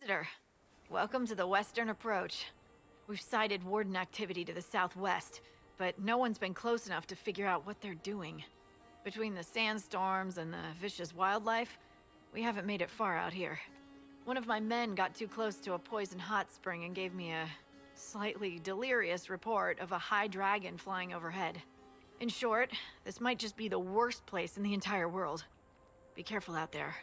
Visitor, welcome to the Western Approach. We've sighted Warden activity to the southwest, but no one's been close enough to figure out what they're doing. Between the sandstorms and the vicious wildlife, we haven't made it far out here. One of my men got too close to a poison hot spring and gave me a slightly delirious report of a high dragon flying overhead. In short, this might just be the worst place in the entire world. Be careful out there.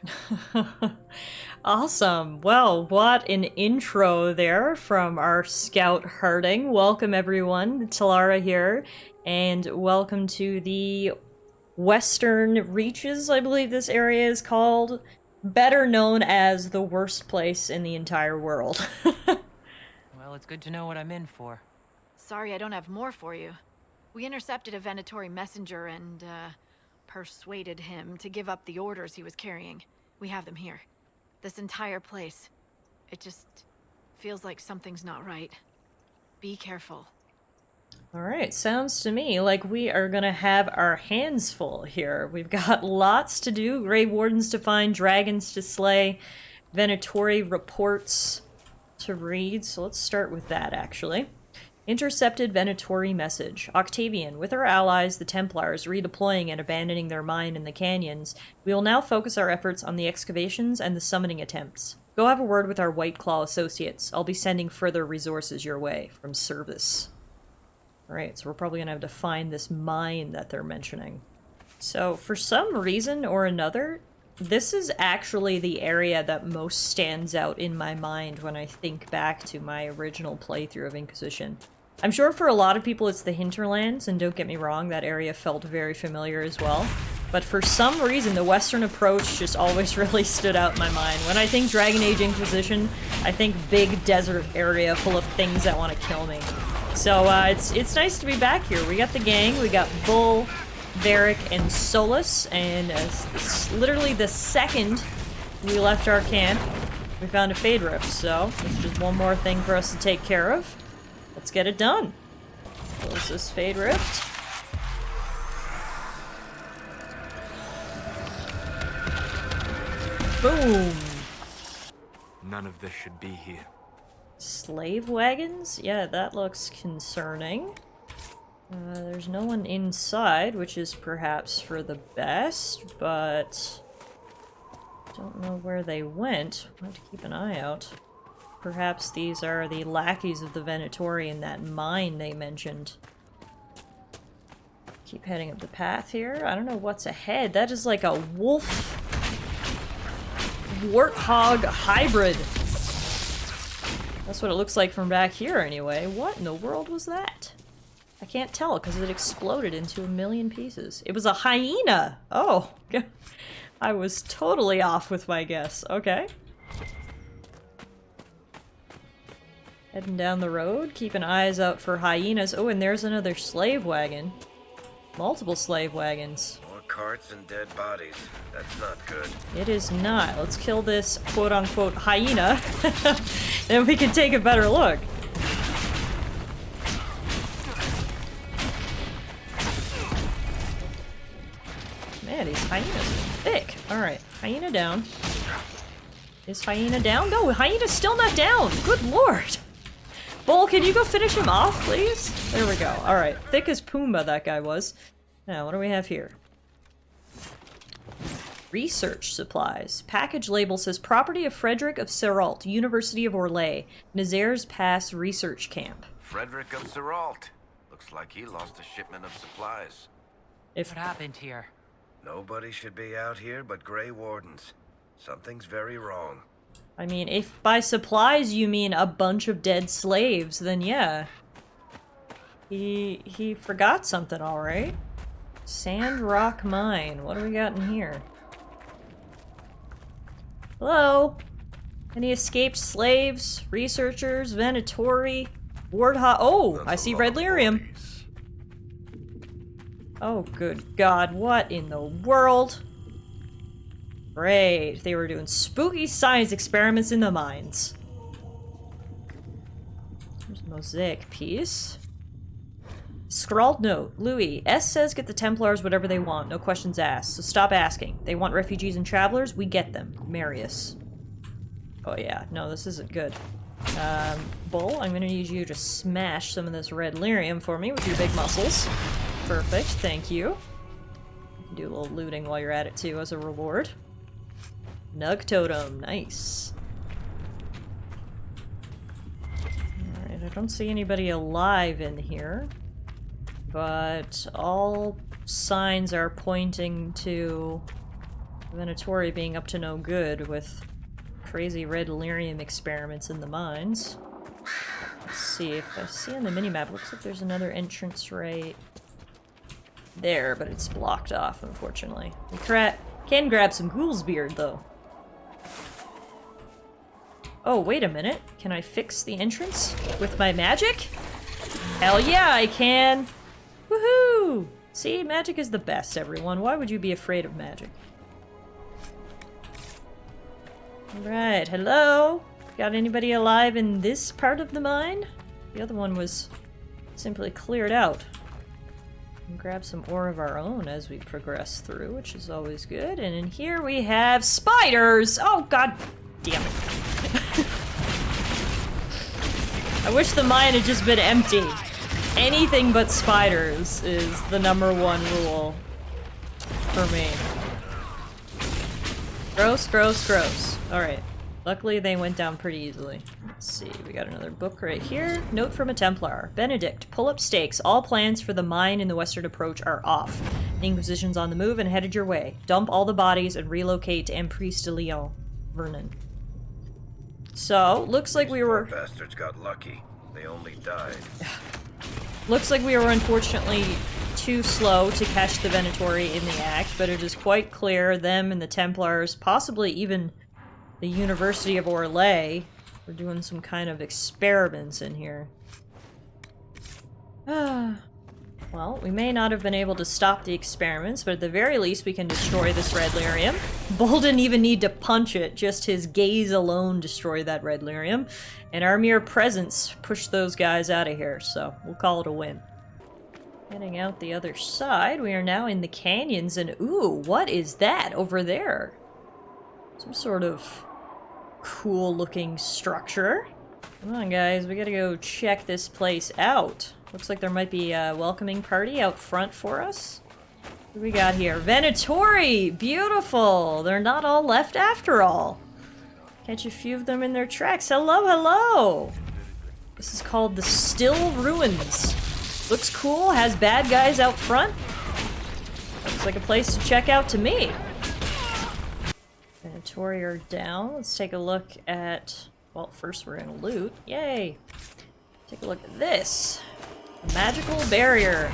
Awesome. Well, what an intro there from our scout Harding. Welcome everyone, Tallara here, and welcome to the Western Reaches, I believe this area is called, better known as the worst place in the entire world. Well, it's good to know what I'm in for. Sorry I don't have more for you. We intercepted a Venatori messenger and, persuaded him to give up the orders he was carrying. We have them here. This entire place. It just feels like something's not right. Be careful. Alright, sounds to me like we are gonna have our hands full here. We've got lots to do. Grey Wardens to find, dragons to slay, Venatori reports to read, so let's start with that actually. Intercepted Venatori message. Octavian, with our allies, the Templars, redeploying and abandoning their mine in the canyons, we will now focus our efforts on the excavations and the summoning attempts. Go have a word with our White Claw associates. I'll be sending further resources your way, from Service. Alright, so we're probably gonna have to find this mine that they're mentioning. So, for some reason or another, this is actually the area that most stands out in my mind when I think back to my original playthrough of Inquisition. I'm sure for a lot of people it's the hinterlands, and don't get me wrong, that area felt very familiar as well. But for some reason, the Western Approach just always really stood out in my mind. When I think Dragon Age Inquisition, I think big desert area full of things that want to kill me. So it's nice to be back here. We got the gang, we got Bull, Varric, and Solus, and literally the second we left our camp, we found a Fade Rift, so there's just one more thing for us to take care of. Let's get it done. Close this Fade Rift. Boom! None of this should be here. Slave wagons? Yeah, that looks concerning. There's no one inside, which is perhaps for the best, but don't know where they went. I'll have to keep an eye out. Perhaps these are the lackeys of the Venatori in that mine they mentioned. Keep heading up the path here. I don't know what's ahead. That is like a wolf warthog hybrid. That's what it looks like from back here anyway. What in the world was that? I can't tell because it exploded into a million pieces. It was a hyena! Oh, I was totally off with my guess. Okay. Heading down the road, keeping eyes out for hyenas. Oh, and there's another slave wagon. Multiple slave wagons. More carts and dead bodies. That's not good. It is not. Let's kill this quote-unquote hyena. Then we can take a better look. Man, these hyenas are thick. Alright, hyena down. Is hyena down? No, hyena's still not down! Good lord! Bull, can you go finish him off, please? There we go. Alright, thick as Pumbaa that guy was. Now, what do we have here? Research supplies. Package label says property of Frederick of Seralt, University of Orlais, Nazer's Pass Research Camp. Frederick of Seralt. Looks like he lost a shipment of supplies. What happened here? Nobody should be out here but Grey Wardens. Something's very wrong. I mean, if by supplies you mean a bunch of dead slaves, then yeah. He forgot something, alright. Sand Rock Mine. What do we got in here? Hello? Any escaped slaves, researchers, Venatori, Warthog? Oh, I see red lyrium. Oh, good God, what in the world? Great, they were doing spooky science experiments in the mines. There's a mosaic piece. Scrawled note. Louis, S says get the Templars whatever they want, no questions asked, so stop asking. They want refugees and travelers, we get them. Marius. Oh yeah, no, this isn't good. Bull, I'm gonna need you to smash some of this red lyrium for me with your big muscles. Perfect, thank you. You can do a little looting while you're at it too as a reward. Nug totem, nice. Alright, I don't see anybody alive in here. But all signs are pointing to Venatori being up to no good with crazy red lyrium experiments in the mines. Let's see if I see on the minimap. Looks like there's another entrance right there, but it's blocked off, unfortunately. We can grab some ghoul's beard, though. Oh, wait a minute. Can I fix the entrance with my magic? Hell yeah, I can! Woohoo! See, magic is the best, everyone. Why would you be afraid of magic? Alright, hello? Got anybody alive in this part of the mine? The other one was simply cleared out. And grab some ore of our own as we progress through, which is always good. And in here we have spiders! Oh, god damn it. I wish the mine had just been empty. Anything but spiders is the #1 rule for me. Gross, gross, gross. Alright. Luckily they went down pretty easily. Let's see, we got another book right here. Note from a Templar. Benedict, pull up stakes. All plans for the mine in the western approach are off. The Inquisition's on the move and headed your way. Dump all the bodies and relocate to Emprise de Lyon. Vernon. So, looks like we were... These poor bastards got lucky. They only died. Looks like we were unfortunately too slow to catch the Venatori in the act, but it is quite clear them and the Templars, possibly even the University of Orlais, were doing some kind of experiments in here. Well, we may not have been able to stop the experiments, but at the very least we can destroy this red lyrium. Bull didn't even need to punch it, just his gaze alone destroyed that red lyrium. And our mere presence pushed those guys out of here, so we'll call it a win. Heading out the other side, we are now in the canyons, and ooh, what is that over there? Some sort of cool-looking structure. Come on, guys, we gotta go check this place out. Looks like there might be a welcoming party out front for us. What do we got here? Venatori! Beautiful! They're not all left after all. Catch a few of them in their tracks. Hello, hello! This is called the Still Ruins. Looks cool, has bad guys out front. Looks like a place to check out to me. Venatori are down. Let's take a look at... Well, first we're gonna loot. Yay! Take a look at this. A magical barrier,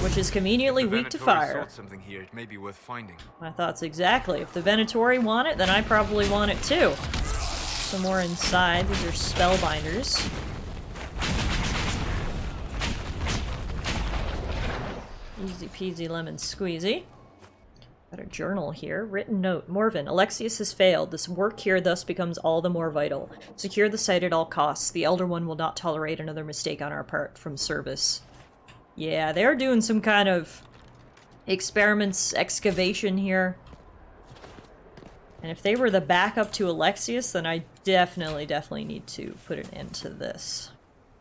which is conveniently weak to fire. Something here, it may be worth finding. My thoughts exactly. If the Venatori want it, then I probably want it too. Some more inside. These are spellbinders. Easy peasy lemon squeezy. Got a journal here. Written note. Morven, Alexius has failed. This work here thus becomes all the more vital. Secure the site at all costs. The Elder One will not tolerate another mistake on our part. From Service. Yeah, they're doing some kind of experiments, excavation here. And if they were the backup to Alexius, then I definitely need to put an end to this.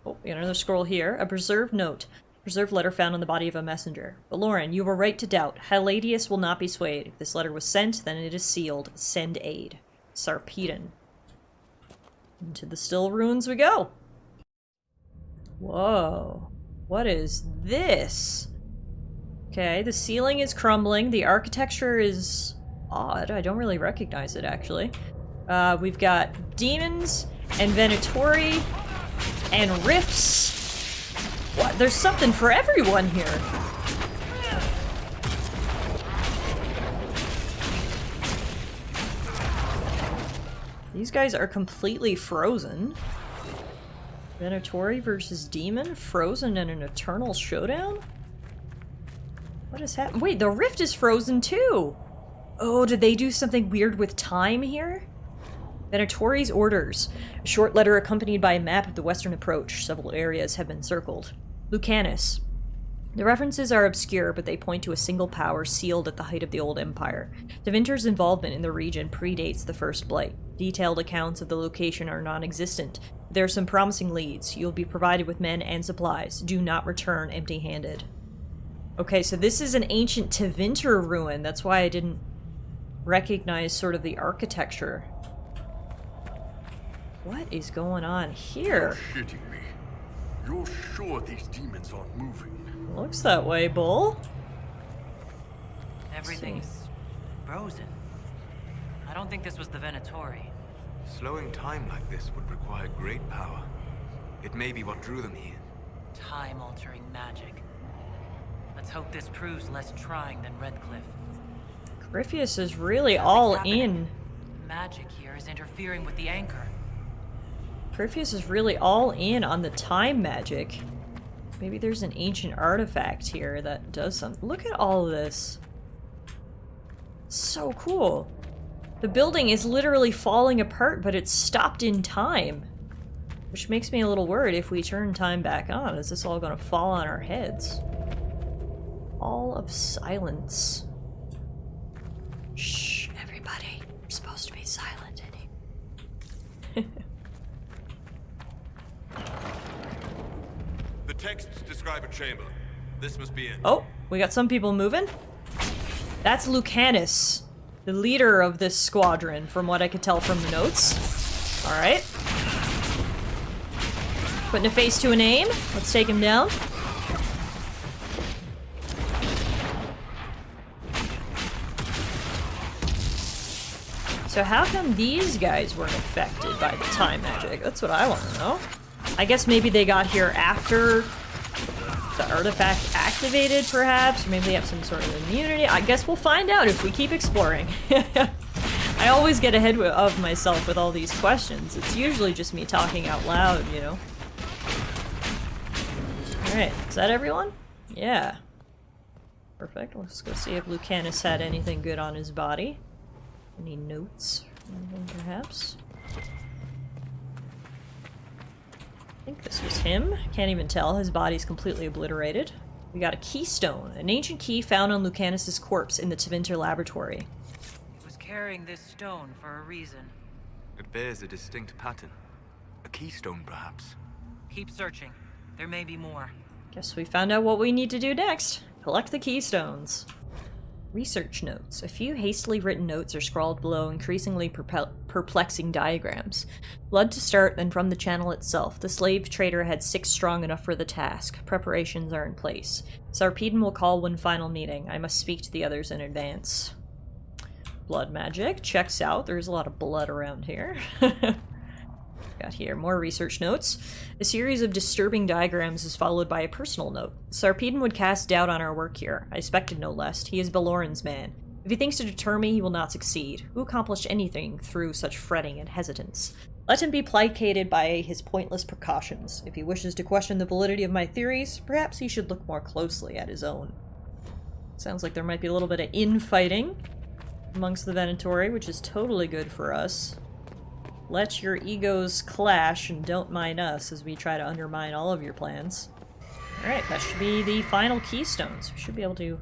Oh, we got another scroll here. A preserved note. Preserved letter found on the body of a messenger. But Lauren, you were right to doubt. Haladius will not be swayed. If this letter was sent, then it is sealed. Send aid. Sarpedon. Into the Still Ruins we go. Whoa. What is this? Okay, the ceiling is crumbling. The architecture is odd. I don't really recognize it, actually. We've got demons and Venatori and rifts. What? There's something for everyone here. These guys are completely frozen. Venatori versus demon? Frozen in an eternal showdown? What is happening? Wait, the rift is frozen too! Oh, did they do something weird with time here? Venatori's orders. A short letter accompanied by a map of the western approach. Several areas have been circled. Lucanus. The references are obscure, but they point to a single power sealed at the height of the Old Empire. Tevinter's involvement in the region predates the First Blight. Detailed accounts of the location are non-existent. There are some promising leads. You'll be provided with men and supplies. Do not return empty-handed. Okay, so this is an ancient Tevinter ruin. That's why I didn't recognize sort of the architecture. What is going on here? You're shitting me. You're sure these demons aren't moving? Looks that way, Bull. Everything's frozen. I don't think this was the Venatori. Slowing time like this would require great power. It may be what drew them here. Time-altering magic. Let's hope this proves less trying than Redcliffe. Griffius is really all in. The magic here is interfering with the anchor. Griffius is really all in on the time magic. Maybe there's an ancient artifact here that does something. Look at all of this. So cool. The building is literally falling apart, but it's stopped in time. Which makes me a little worried. If we turn time back on, is this all going to fall on our heads? All of silence. Shh, everybody. We're supposed to be silent in here. The texts describe a chamber. This must be it. Oh, we got some people moving. That's Lucanus, the leader of this squadron, from what I could tell from the notes. Alright. Putting a face to a name. Let's take him down. So how come these guys weren't affected by the time magic? That's what I want to know. I guess maybe they got here after the artifact activated, perhaps? Or maybe they have some sort of immunity? I guess we'll find out if we keep exploring. I always get ahead of myself with all these questions. It's usually just me talking out loud, you know? Alright, is that everyone? Yeah. Perfect. Let's go see if Lucanus had anything good on his body. Any notes? Anything, perhaps? I think this was him. Can't even tell. His body's completely obliterated. We got a keystone. An ancient key found on Lucanus' corpse in the Tevinter laboratory. He was carrying this stone for a reason. It bears a distinct pattern. A keystone, perhaps. Keep searching. There may be more. Guess we found out what we need to do next. Collect the keystones. Research notes. A few hastily written notes are scrawled below increasingly perplexing diagrams. Blood to start, then from the channel itself. The slave trader had 6 strong enough for the task. Preparations are in place. Sarpedon will call one final meeting. I must speak to the others in advance. Blood magic. Checks out. There's a lot of blood around here. Got here more research notes. A series of disturbing diagrams is followed by a personal note. Sarpedon would cast doubt on our work here. I expected no less. He is Beloran's man. If he thinks to deter me, he will not succeed. Who accomplished anything through such fretting and hesitance? Let him be placated by his pointless precautions. If he wishes to question the validity of my theories, perhaps he should look more closely at his own. Sounds like there might be a little bit of infighting amongst the Venatori, which is totally good for us. Let your egos clash and don't mind us as we try to undermine all of your plans. Alright, that should be the final keystones. We should be able to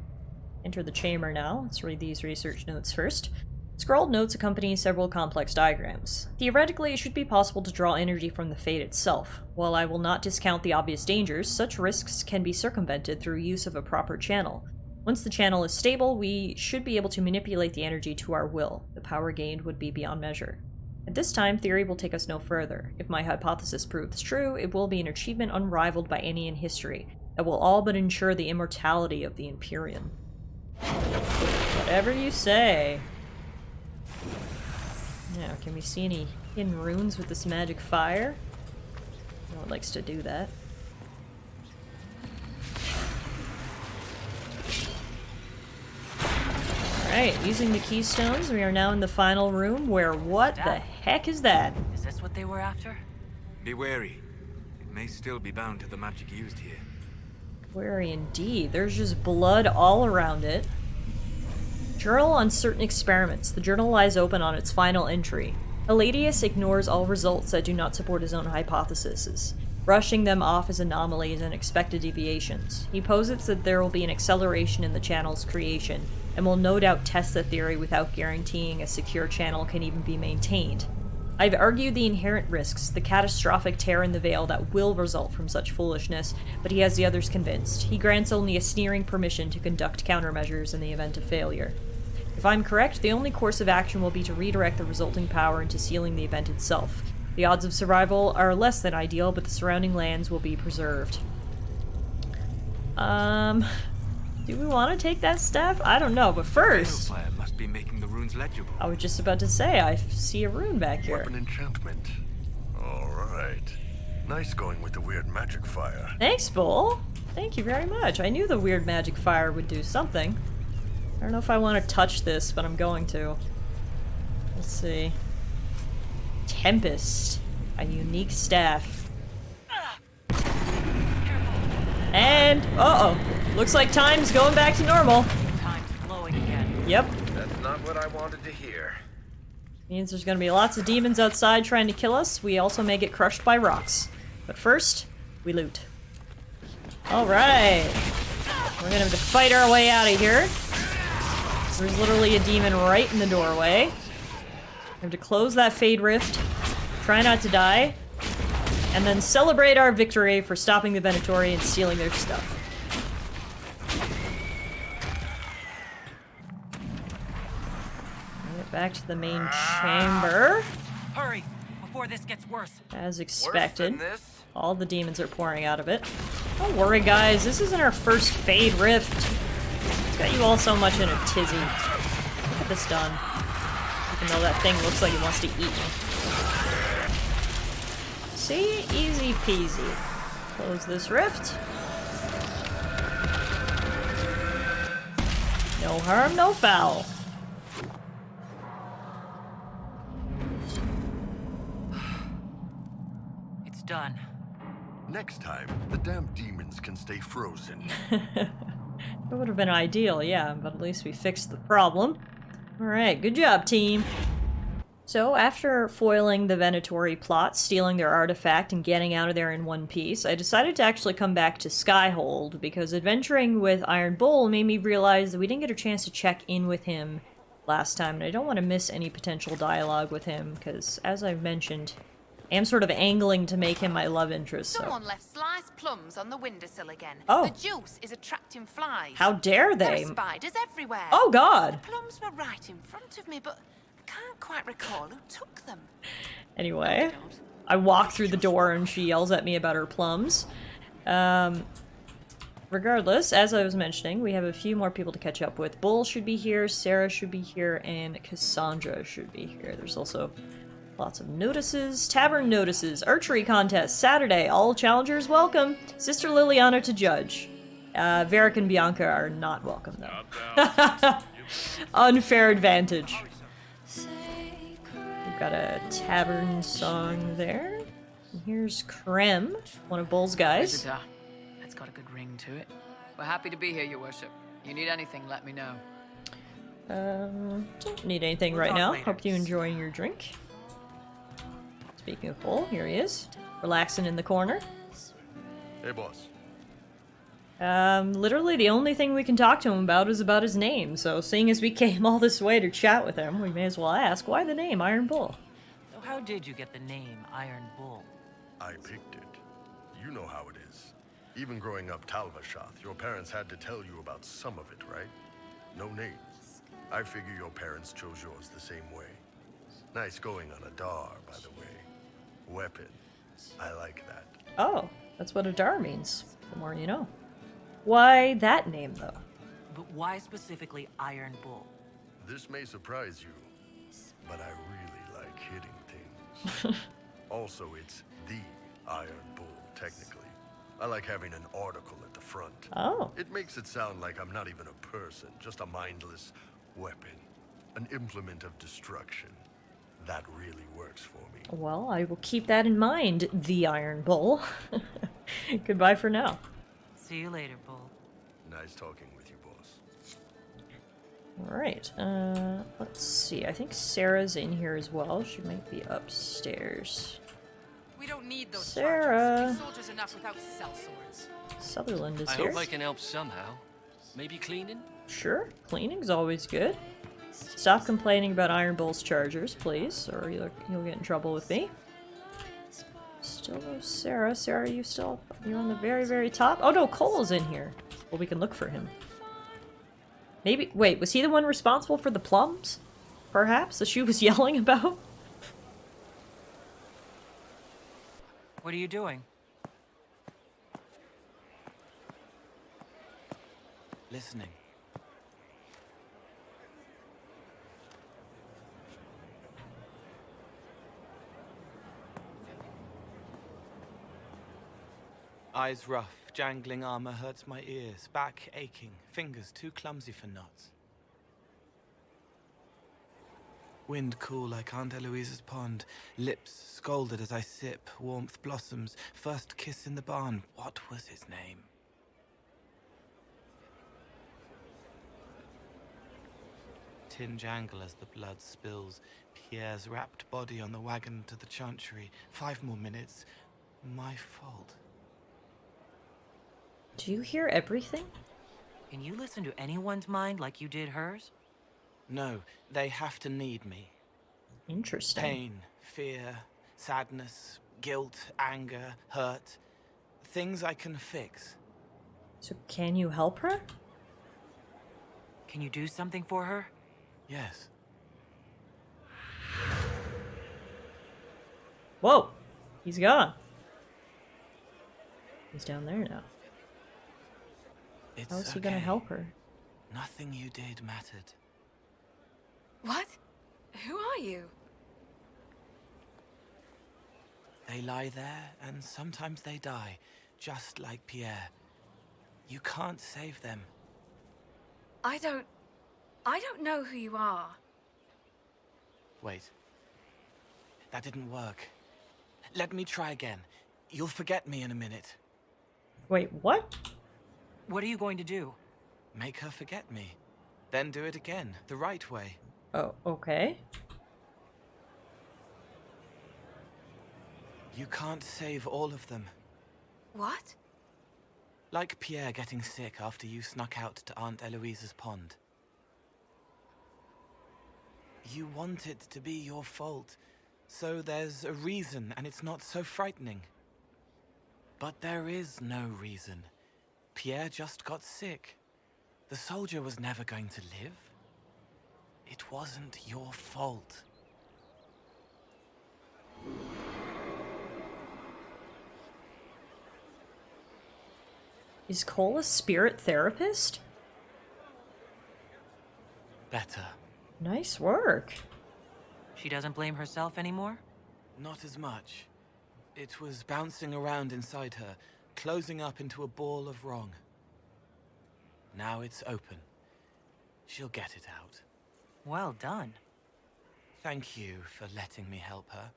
enter the chamber now. Let's read these research notes first. Scrawled notes accompany several complex diagrams. Theoretically, it should be possible to draw energy from the Fate itself. While I will not discount the obvious dangers, such risks can be circumvented through use of a proper channel. Once the channel is stable, we should be able to manipulate the energy to our will. The power gained would be beyond measure. At this time, theory will take us no further. If my hypothesis proves true, it will be an achievement unrivaled by any in history, that will all but ensure the immortality of the Empyrean. Whatever you say. Now, can we see any hidden runes with this magic fire? No one likes to do that. Alright, using the keystones, we are now in the final room where what the heck is that? Is this what they were after? Be wary. It may still be bound to the magic used here. Wary indeed. There's just blood all around it. Journal on certain experiments. The journal lies open on its final entry. Eladius ignores all results that do not support his own hypotheses. brushing them off as anomalies and expected deviations. He posits that there will be an acceleration in the channel's creation, and will no doubt test the theory without guaranteeing a secure channel can even be maintained. I've argued the inherent risks, the catastrophic tear in the veil that will result from such foolishness, but he has the others convinced. He grants only a sneering permission to conduct countermeasures in the event of failure. If I'm correct, the only course of action will be to redirect the resulting power into sealing the event itself. The odds of survival are less than ideal, but the surrounding lands will be preserved. Do we want to take that step? I don't know, but first... The Veilfire must be making the runes legible. I was just about to say, I see a rune back here. Weapon enchantment. Alright. Nice going with the weird magic fire. Thanks, Bull. Thank you very much. I knew the weird magic fire would do something. I don't know if I want to touch this, but I'm going to. Let's see. Tempest. A unique staff. And, uh-oh. Looks like time's going back to normal. Time's flowing again. Yep. That's not what I wanted to hear. Means there's gonna be lots of demons outside trying to kill us. We also may get crushed by rocks. But first, we loot. Alright. We're gonna have to fight our way out of here. There's literally a demon right in the doorway. We have to close that Fade Rift. Try not to die. And then celebrate our victory for stopping the Venatori and stealing their stuff. Get back to the main chamber. Hurry, before this gets worse. As expected. Worse than this? All the demons are pouring out of it. Don't worry, guys. This isn't our first Fade Rift. It's got you all so much in a tizzy. Get this done. Even though that thing looks like it wants to eat me. See? Easy peasy. Close this rift. No harm, no foul. It's done. Next time, the damn demons can stay frozen. That would have been ideal, yeah, but at least we fixed the problem. Alright, good job, team. So, after foiling the Venatori plot, stealing their artifact, and getting out of there in one piece, I decided to actually come back to Skyhold, because adventuring with Iron Bull made me realize that we didn't get a chance to check in with him last time, and I don't want to miss any potential dialogue with him, because, as I've mentioned, I am sort of angling to make him my love interest, so... Someone left sliced plums on the windowsill again. Oh. The juice is attracting flies. How dare There they? are spiders everywhere. Oh, God! The plums were right in front of me, but I can't quite recall who took them. Anyway, I walk through the door and she yells at me about her plums. Regardless, as I was mentioning, we have a few more people to catch up with. Bull should be here, Sarah should be here, and Cassandra should be here. There's also lots of notices. Tavern notices. Archery contest. Saturday. All challengers welcome. Sister Liliana to judge. Varric and Bianca are not welcome, though. Unfair advantage. We've got a tavern song there. And here's Krem, one of Bull's guys. Visitor. That's got a good ring to it. We're happy to be here, Your Worship. You need anything, let me know. Don't need anything right now. Hope you're enjoying your drink. Speaking of Bull, here he is. Relaxing in the corner. Hey, boss. Literally the only thing we can talk to him about is about his name, so seeing as we came all this way to chat with him, we may as well ask, why the name Iron Bull? So how did you get the name Iron Bull? I picked it. You know how it is. Even growing up Talvashath, your parents had to tell you about some of it, right? No names. I figure your parents chose yours the same way. Nice going on a dar, by the way. Weapon. I like that. Oh, that's what a dar means. The more you know. Why that name, though? But why specifically Iron Bull? This may surprise you, but I really like hitting things. Also, it's the Iron Bull, technically. I like having an article at the front. Oh. It makes it sound like I'm not even a person, just a mindless weapon. An implement of destruction. That really works for me. Well, I will keep that in mind, the Iron Bull. Goodbye for now. See you later, Bull. Nice talking with you, boss. Alright, let's see. I think Sarah's in here as well. She might be upstairs. We don't need those Sarah. charges. We've soldiers enough without cell swords. Sutherland is I here. hope I can help somehow. Maybe cleaning? Sure, cleaning's always good. Stop complaining about Iron Bull's chargers, please, or you'll get in trouble with me. Still no Sarah. Sarah, you're on the very, very top? Oh no, Cole's in here. Well, we can look for him. Maybe, wait, was he the one responsible for the plums? Perhaps, that she was yelling about? What are you doing? Listening. Eyes rough, jangling armor hurts my ears, back aching, fingers too clumsy for knots. Wind cool like Aunt Eloise's pond, lips scalded as I sip, warmth blossoms, first kiss in the barn, what was his name? Tin jangle as the blood spills, Pierre's wrapped body on the wagon to the chantry, 5 more minutes, my fault. Do you hear everything? Can you listen to anyone's mind like you did hers? No, they have to need me. Interesting. Pain, fear, sadness, guilt, anger, hurt. Things I can fix. So can you help her? Can you do something for her? Yes. Whoa! He's gone. He's down there now. It's How is he okay. gonna help her? Nothing you did mattered. What? Who are you? They lie there, and sometimes they die, just like Pierre. You can't save them. I don't know who you are. Wait. That didn't work. Let me try again. You'll forget me in a minute. Wait, what? What are you going to do? Make her forget me. Then do it again, the right way. Oh, okay. You can't save all of them. What? Like Pierre getting sick after you snuck out to Aunt Eloise's pond. You want it to be your fault, so there's a reason and it's not so frightening. But there is no reason. Pierre just got sick. The soldier was never going to live. It wasn't your fault. Is Cole a spirit therapist? Better. Nice work. She doesn't blame herself anymore? Not as much. It was bouncing around inside her, closing up into a ball of wrong. Now it's open. She'll get it out. Well done. Thank you for letting me help her.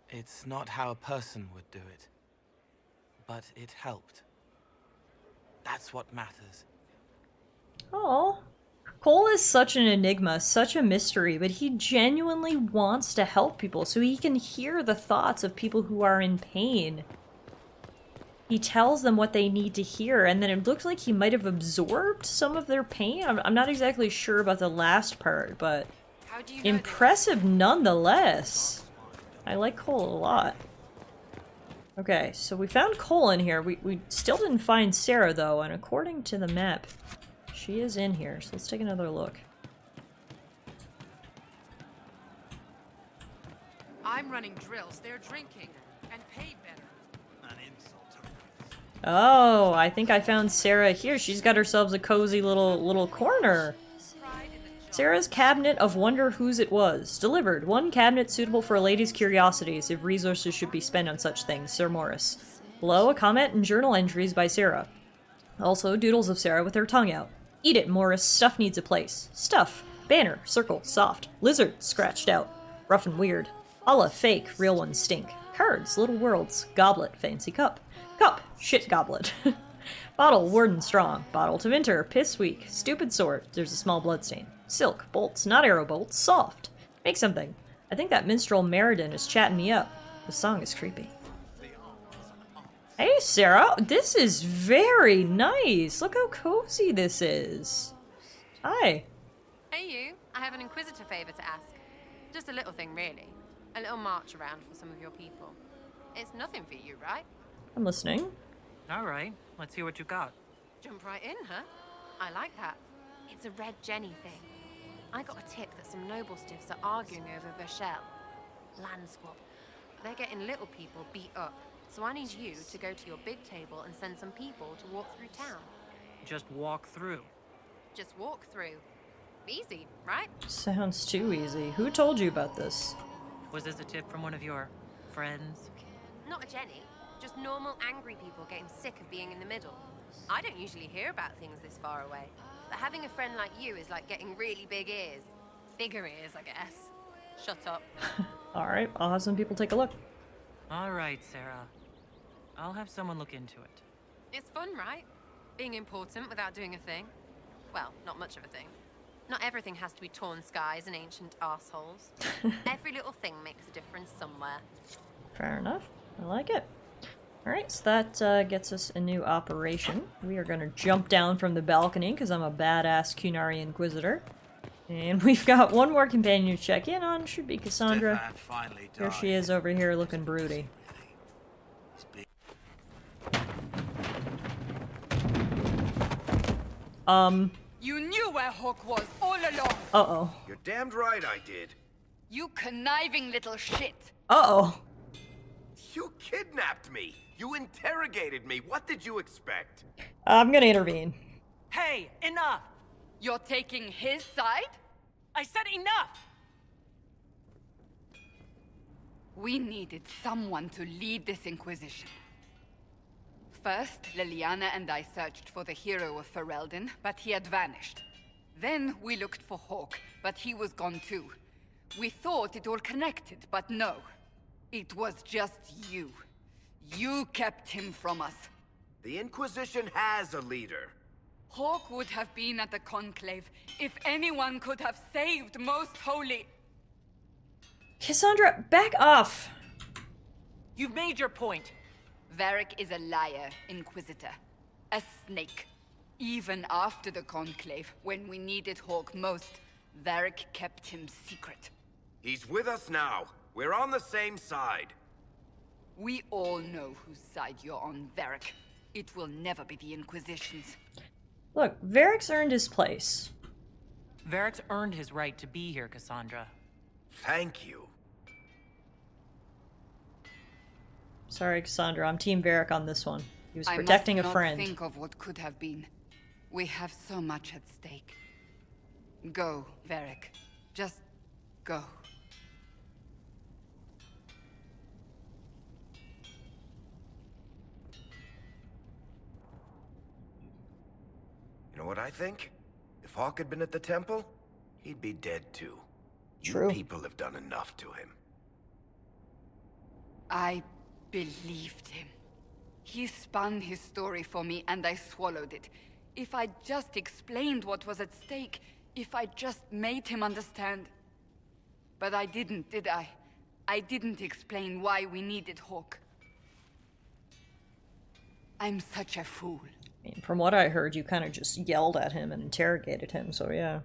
It's not how a person would do it. But it helped. That's what matters. Oh, Cole is such an enigma, such a mystery, but he genuinely wants to help people so he can hear the thoughts of people who are in pain. He tells them what they need to hear, and then it looks like he might have absorbed some of their pain. I'm not exactly sure about the last part, but How do you know impressive nonetheless. I like Cole a lot. Okay, so we found Cole in here. We still didn't find Sarah, though, and according to the map, she is in here, so let's take another look. I'm running drills. They're drinking and paid better. An insult to Oh, I think I found Sarah here. She's got herself a cozy little corner. Sarah's Cabinet of Wonder Whose It Was. Delivered. One cabinet suitable for a lady's curiosities, if resources should be spent on such things. Sir Morris. Below, a comment and journal entries by Sarah. Also, doodles of Sarah with her tongue out. Eat it, Morris. Stuff needs a place. Stuff. Banner. Circle. Soft. Lizard. Scratched out. Rough and weird. Allah. Fake. Real ones stink. Cards. Little worlds. Goblet. Fancy cup. Cup. Shit goblet. Bottle. Warden strong. Bottle to Vinter. Piss weak. Stupid sword. There's a small bloodstain. Silk. Bolts. Not arrow bolts. Soft. Make something. I think that minstrel Meriden is chatting me up. The song is creepy. Hey, Sarah. This is very nice. Look how cozy this is. Hi. Hey, you. I have an Inquisitor favor to ask. Just a little thing, really. A little march around for some of your people. It's nothing for you, right? I'm listening. All right, let's hear what you got. Jump right in, huh? I like that. It's a Red Jenny thing. I got a tip that some noble stiffs are arguing over Vershel. Land squab. They're getting little people beat up. So I need you to go to your big table and send some people to walk through town. Just walk through. Just walk through. Easy, right? Sounds too easy. Who told you about this? Was this a tip from one of your friends? Not a Jenny. Just normal angry people getting sick of being in the middle. I don't usually hear about things this far away. But having a friend like you is like getting really big ears. Bigger ears, I guess. Shut up. Alright, I'll have some people take a look. All right, Sarah. I'll have someone look into it. It's fun, right? Being important without doing a thing. Well, not much of a thing. Not everything has to be torn skies and ancient assholes. Every little thing makes a difference somewhere. Fair enough. I like it. Alright, so that gets us a new operation. We are going to jump down from the balcony because I'm a badass Cunari Inquisitor. And we've got one more companion to check in on. Should be Cassandra. Here she is over here looking broody. You knew where Hawk was all along. Uh-oh. You're damned right I did. You conniving little shit. Uh-oh. You kidnapped me. You interrogated me. What did you expect? I'm gonna intervene. Hey, enough! You're taking his side? I said enough! We needed someone to lead this Inquisition. First, Liliana and I searched for the hero of Ferelden, but he had vanished. Then we looked for Hawk, but he was gone too. We thought it all connected, but no. It was just you. You kept him from us. The Inquisition has a leader. Hawk would have been at the Conclave if anyone could have saved Most Holy. Cassandra, back off! You've made your point. Varric is a liar, Inquisitor. A snake. Even after the Conclave, when we needed Hawk most, Varric kept him secret. He's with us now. We're on the same side. We all know whose side you're on, Varric. It will never be the Inquisition's. Look, Varric's earned his place. Varric's earned his right to be here, Cassandra. Thank you. Sorry, Cassandra, I'm Team Varric on this one. He was protecting a friend. I must not think of what could have been. We have so much at stake. Go, Varric. Just go. You know what I think? If Hawk had been at the temple, he'd be dead too. True. You people have done enough to him. I believed him. He spun his story for me and I swallowed it. If I just explained what was at stake, if I just made him understand. But I didn't, did I? I didn't explain why we needed Hawk. I'm such a fool. I mean, from what I heard, you kind of just yelled at him and interrogated him, so yeah.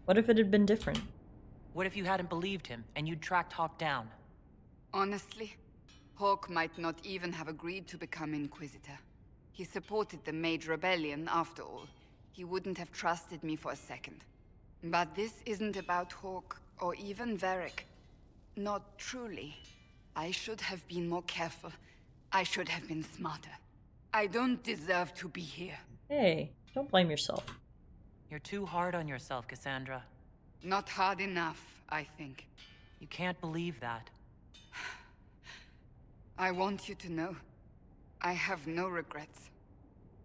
What if it had been different? What if you hadn't believed him and you'd tracked Hawk down? Honestly, Hawk might not even have agreed to become Inquisitor. He supported the Mage Rebellion, after all. He wouldn't have trusted me for a second. But this isn't about Hawk, or even Varric. Not truly. I should have been more careful. I should have been smarter. I don't deserve to be here. Hey, don't blame yourself. You're too hard on yourself, Cassandra. Not hard enough, I think. You can't believe that. I want you to know, I have no regrets.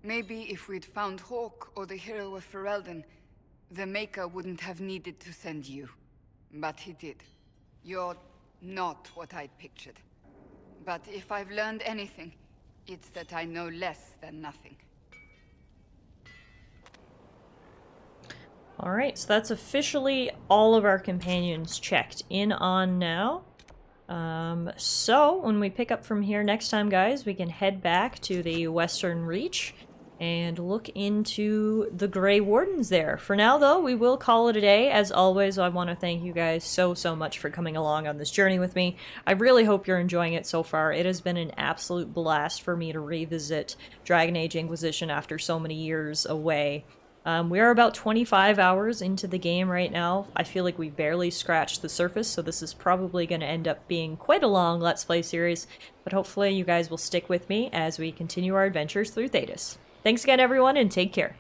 Maybe if we'd found Hawk or the hero of Ferelden, the Maker wouldn't have needed to send you. But he did. You're not what I'd pictured. But if I've learned anything, it's that I know less than nothing. Alright, so that's officially all of our companions checked in on now. So when we pick up from here next time, guys, we can head back to the Western Reach and look into the Grey Wardens there. For now, though, we will call it a day. As always, I want to thank you guys so much for coming along on this journey with me. I really hope you're enjoying it so far. It has been an absolute blast for me to revisit Dragon Age Inquisition after so many years away. We are about 25 hours into the game right now. I feel like we barely scratched the surface, so this is probably going to end up being quite a long Let's Play series, but hopefully you guys will stick with me as we continue our adventures through Thedas. Thanks again, everyone, and take care.